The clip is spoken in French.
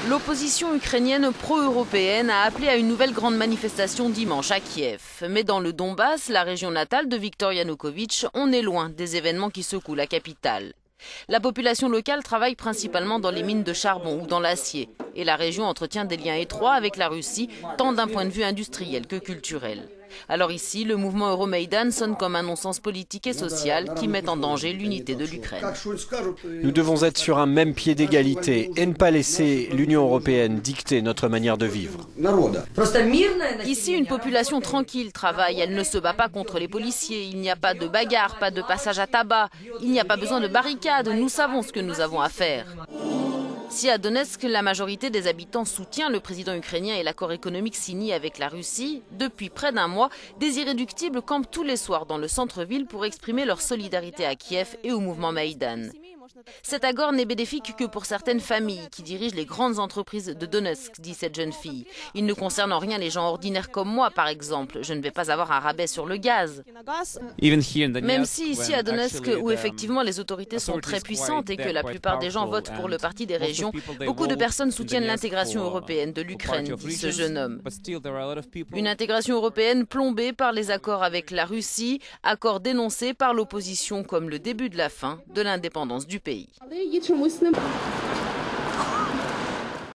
L'opposition ukrainienne pro-européenne a appelé à une nouvelle grande manifestation dimanche à Kiev. Mais dans le Donbass, la région natale de Viktor Yanukovych, on est loin des événements qui secouent la capitale. La population locale travaille principalement dans les mines de charbon ou dans l'acier. Et la région entretient des liens étroits avec la Russie, tant d'un point de vue industriel que culturel. Alors ici, le mouvement Euromaidan sonne comme un non-sens politique et social qui met en danger l'unité de l'Ukraine. Nous devons être sur un même pied d'égalité et ne pas laisser l'Union européenne dicter notre manière de vivre. Ici, une population tranquille travaille, elle ne se bat pas contre les policiers, il n'y a pas de bagarre, pas de passage à tabac, il n'y a pas besoin de barricades, nous savons ce que nous avons à faire. Si à Donetsk, la majorité des habitants soutient le président ukrainien et l'accord économique signé avec la Russie, depuis près d'un mois, des irréductibles campent tous les soirs dans le centre-ville pour exprimer leur solidarité à Kiev et au mouvement Maïdan. Cet accord n'est bénéfique que pour certaines familles qui dirigent les grandes entreprises de Donetsk, dit cette jeune fille. Il ne concerne en rien les gens ordinaires comme moi, par exemple. Je ne vais pas avoir un rabais sur le gaz. Même si ici à Donetsk, où effectivement les autorités sont très puissantes et que la plupart des gens votent pour le parti des régions, beaucoup de personnes soutiennent l'intégration européenne de l'Ukraine, dit ce jeune homme. Une intégration européenne plombée par les accords avec la Russie, accords dénoncés par l'opposition comme le début de la fin de l'indépendance du pays.